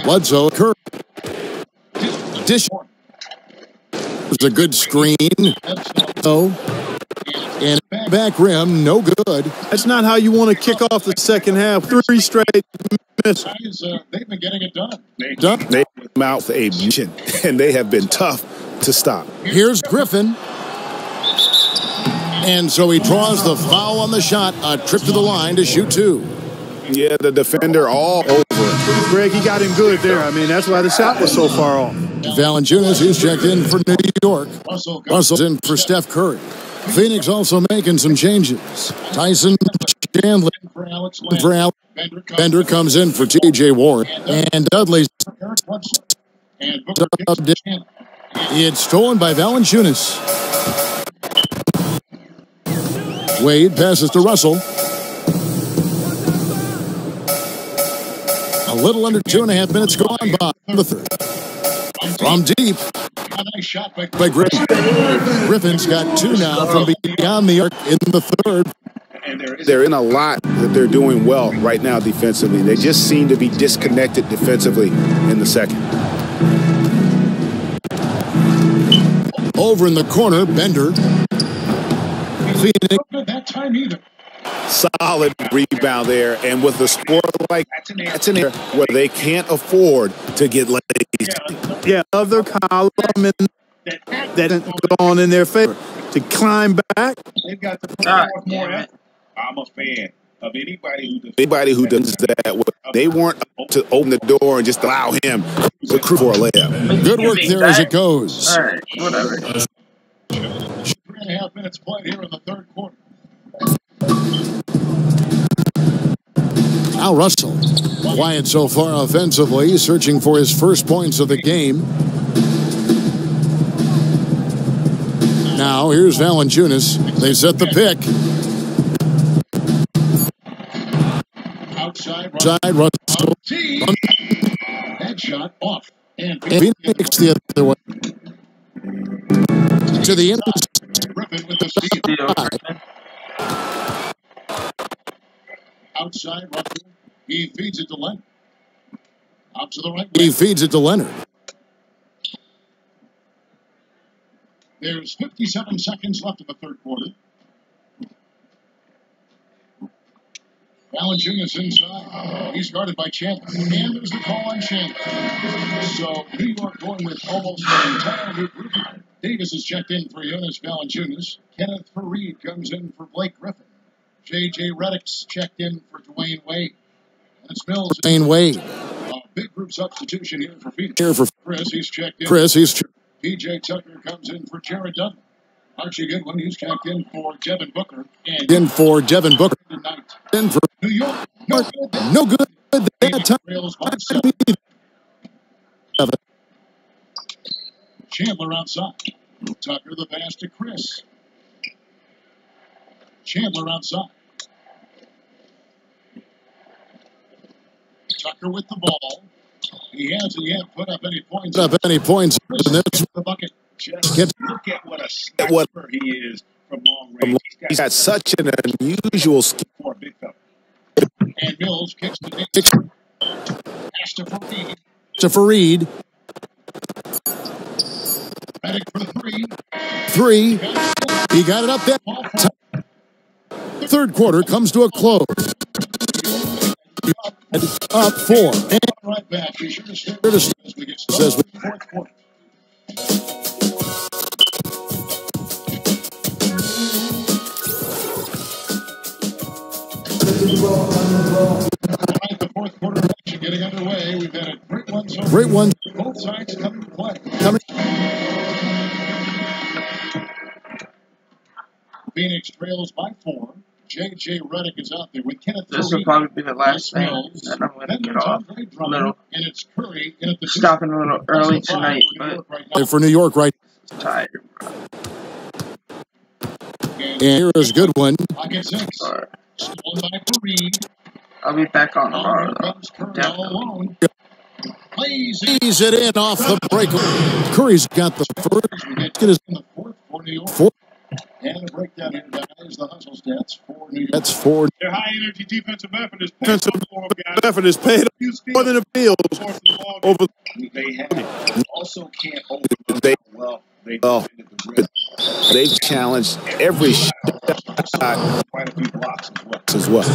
Bledsoe, Curry. Dish. It's a good screen. And back rim, no good. That's not how you want to kick off the second half. 3 straight misses. They've been getting it done. They mouth a mission, and they have been tough to stop. Here's Griffin. And so he draws the foul on the shot. A trip to the line to shoot 2. Yeah, the defender all over it. Greg, he got him good there. I mean, that's why the shot was so far off. Valanciunas, who's checked in for New York. Russell's in for Steph Curry. Phoenix also making some changes. Tyson Chandler for Alex. Bender comes in for T.J. Warren. And Dudley's it's stolen by Valanciunas. Wade passes to Russell. A little under 2.5 minutes gone by the third. From deep. By Griffin. Griffin's got 2 now from beyond the arc in the third. They're in a lot that they're doing well right now defensively. They just seem to be disconnected defensively in the second. Over in the corner, Bender. Phoenix. That time either. Solid rebound there, and with a score like that's in there where they can't afford to get lazy. Yeah, other column that didn't go on in their favor to climb back. They've got to put more effort. I'm a fan of anybody who does that. They weren't to open the door and just allow him to crew for a layup. Good work there as it goes. All right, whatever. 3.5 minutes played here in the third quarter. Now Russell. Quiet so far offensively, searching for his first points of the game. Now here's Valanciunas. They set the pick. Outside Russell. That shot off. And Phoenix the other way. To the end. Griffin with the steal. Outside Russell. He feeds it to Leonard. Out to the right. He feeds it to Leonard. There's 57 seconds left in the third quarter. Valanciunas inside. He's guarded by Chandler. And there's the call on Chandler. So New York going with almost an entire new group. Davis is checked in for Jonas Valanciunas. Kenneth Faried comes in for Blake Griffin. J.J. Redick's checked in for Dwayne Wade. And it's Mills. Dwayne Wade. A big group substitution here for Phoenix. Here for Chris, he's checked in. P.J. Tucker comes in for Jared Dudley. Archie Goodwin, he's checked in for Devin Booker. And in for Devin Booker. In for New York. No good that time. Chandler outside. Tucker the pass to Chris. Chandler outside. Tucker with the ball. He hasn't yet put up any points. In this. The bucket. Just look at what a sniper he is from long range. He's got such an unusual skill. For a big fella. And Mills kicks the pass to Faried. Redick for three. He got it up there. Third quarter comes to a close. Up 4. Right back. Be sure to stay Says fourth quarter. The fourth quarter action getting underway. We've had a great one so far. Great one. Both sides coming to play. Phoenix trails by 4. J.J. Redick is out there with Kenneth. This will probably be the last thing, and I'm going to get off a little. Stopping a little early tonight, but for New York, right? Tired, bro. And here is a good one. I'll be back on tomorrow, though. Definitely. Plays it in off the break. Curry's got the first. And a breakdown here, guys. The hustle stats for New York. That's 4. Their high-energy defensive effort is paid more than the Bills. Over. They have also can't overlook how well they defended the rim. They've challenged every shot. Quite a few blocks as well.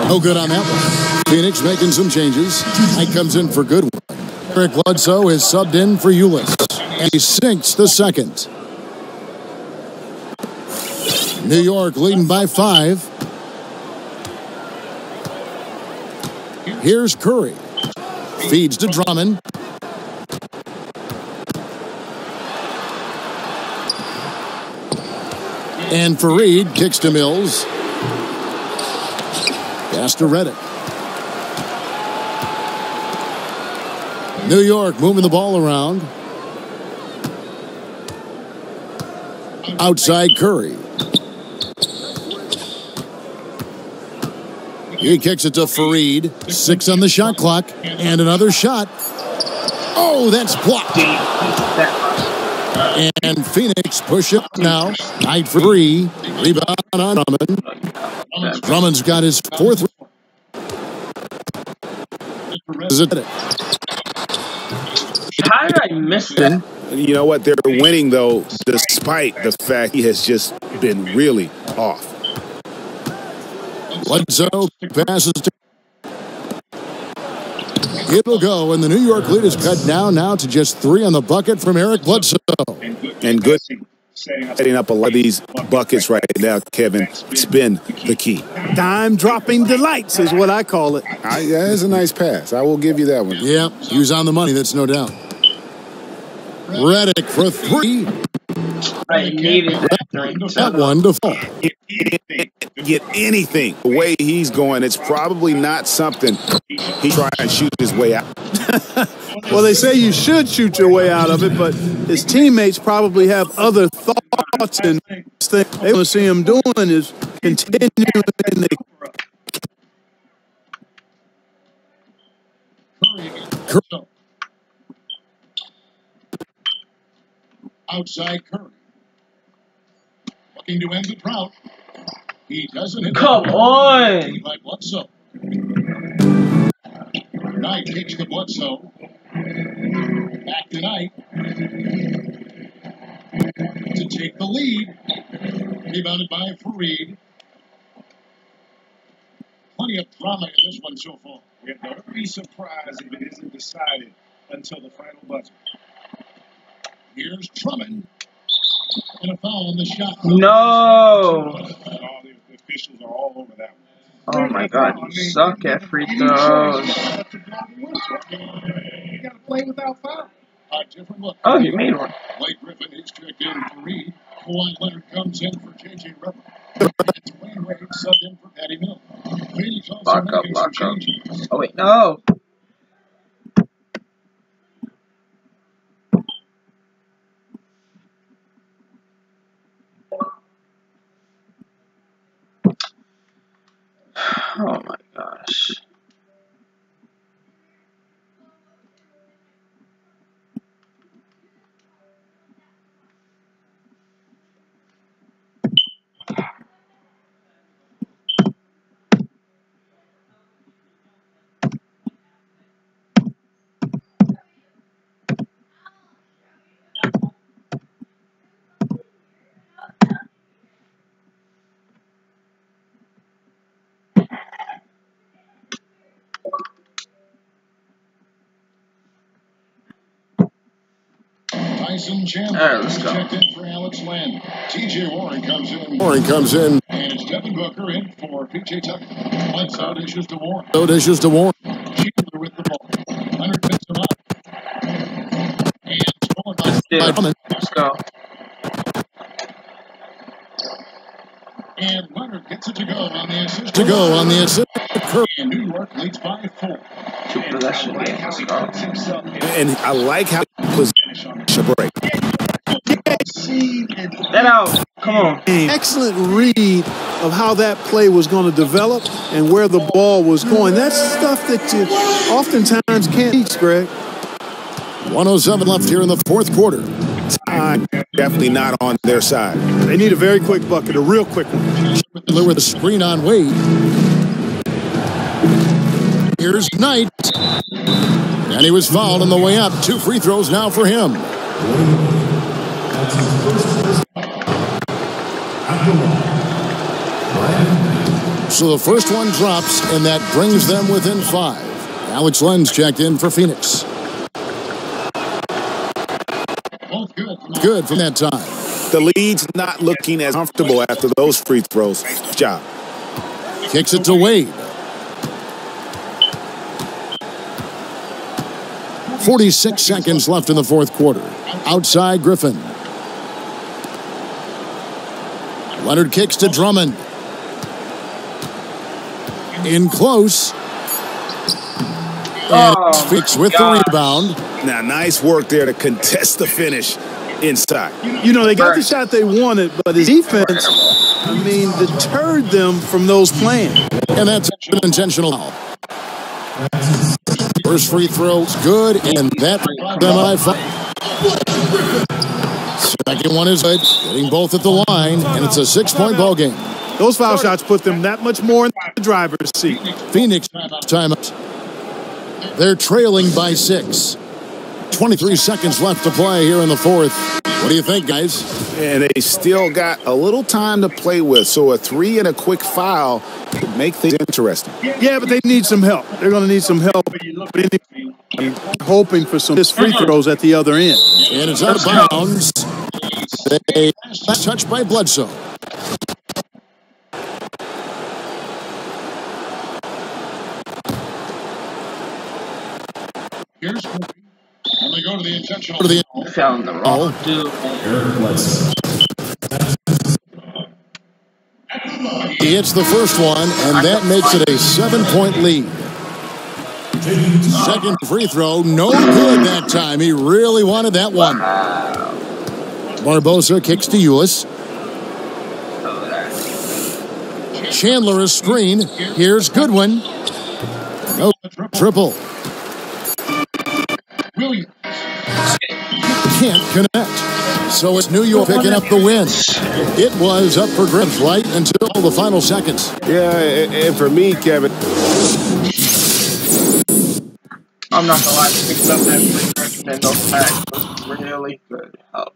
No good on that one. Phoenix making some changes. Mike comes in for Goodwin. Eric Bledsoe is subbed in for Ulis. And he sinks the second. New York leading by 5. Here's Curry. Feeds to Drummond. And Faried kicks to Mills. Pass to Redick. New York moving the ball around. Outside Curry. He kicks it to Faried. 6 on the shot clock. And another shot. Oh, that's blocked. And Phoenix push it now. Tied for 3. Rebound on Drummond. Drummond's got his 4th. How did I miss that? You know what? They're winning, though, despite the fact he has just been really off. Bledsoe passes to... It'll go, and the New York lead is cut down now to just 3 on the bucket from Eric Bledsoe. And good setting up a lot of these buckets right now, Kevin. It's been the key. Dime-dropping delights is what I call it. That is a nice pass. I will give you that one. Yeah, he was on the money, that's no doubt. Redick for 3. I needed that. That one to fall. get anything. The way he's going, it's probably not something he's trying to shoot his way out. Well, they say you should shoot your way out of it, but his teammates probably have other thoughts, and thing they want to see him doing is continuing in the outside Curry. Looking to end the drought. He doesn't hit. Come on! Like Bledsoe. Knight kicks to Bledsoe. Back to Knight. To take the lead. Rebounded by Fareed. Plenty of drama in this one so far. Yeah, don't be surprised if it isn't decided until the final buzzer. Here's Drummond. And a foul on the shot. No! All the officials are all over that one. Oh my god, you suck at free throws. You gotta play without foul. A different look. Oh, he made one. Blake Griffin is checked in for Reed. Kawhi Leonard comes in for J.J. Redick. It's Wayne Wade subbed in for Patty Mills. Phoenix also Lock up, making some lock up. changes. Oh wait, no! Oh my gosh. Tyson Chandler All right, let's go. checked in for Alex Len. T.J. Warren comes in. Warren comes in. And it's Devin Booker in for P.J. Tucker. Bledsoe dishes to Warren. So dishes to Warren. Chandler with the ball. Leonard picks him up. And scored by Dude, let's go. And Leonard gets it to go on the assist. To go on the assist. And New York leads by 4. Two possession game, let's go. And I like how he was a break. Get out! Come on. excellent read of how that play was going to develop and where the ball was going. That's stuff that you oftentimes can't teach, Greg. 1:07 left here in the fourth quarter. Time definitely not on their side. They need a very quick bucket, a real quick one. Chandler with a screen on Wade. Here's Knight. And he was fouled on the way up. 2 free throws now for him. So the first one drops, and that brings them within 5. Alex Len's checked in for Phoenix. Good from that time. The lead's not looking as comfortable after those free throws. Good job. Kicks it to Wade. 46 seconds left in the fourth quarter. Outside Griffin. Leonard kicks to Drummond. In close. And Fix with the rebound. Now, nice work there to contest the finish inside. You know, they got the shot they wanted, but his defense, I mean, deterred them from those plans. And that's an intentional foul. First free throw, good, and that semi-foul. Second one is good, getting both at the line, and it's a 6-point ball game. Those foul shots put them that much more in the driver's seat. Phoenix timeout. They're trailing by 6. 23 seconds left to play here in the fourth. What do you think, guys? And they still got a little time to play with, so a 3 and a quick foul could make things interesting. Yeah, but they need some help. They're going to need some help. I'm hoping for some free throws at the other end. And it's out of bounds. They touched by Bledsoe. Here's Corey. And they go to the intentional. Found the wrong dude. He hits the first one, and that makes it a 7-point lead. Second free throw, no good that time. He really wanted that one. Barbosa kicks to Ulis. Chandler is screen. Here's Goodwin. No triple. Can't connect. So it's New York picking up the win. It was up for grabs right until the final seconds. Yeah, and for me, Kevin, I'm not gonna lie, picking up that free recommend those packs was really good help.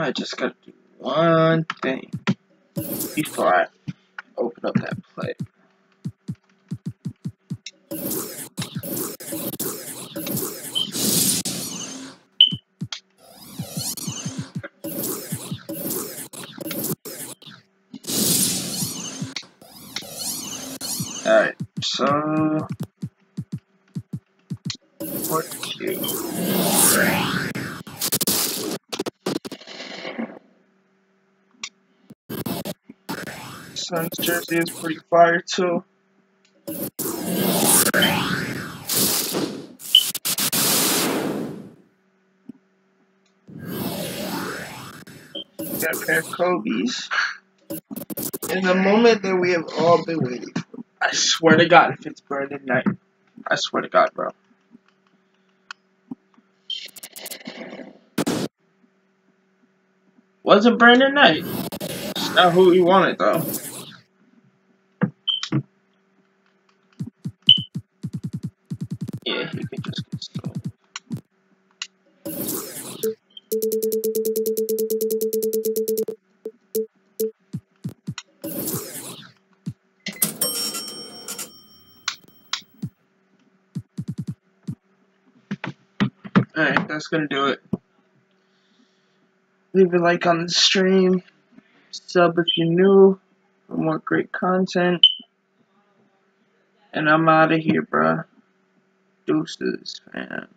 I just gotta do one thing before I open up that play. Alright, so what Q? Suns jersey is pretty fire too. Got a pair of Kobe's. In the moment that we have all been waiting for. I swear to God, if it's Brandon Knight. I swear to God, bro. Wasn't Brandon Knight. It's not who we wanted, though. Yeah, he can just get stolen. Alright, that's gonna do it. Leave a like on the stream. Sub if you're new for more great content. And I'm out of here, bruh. Deuces, man.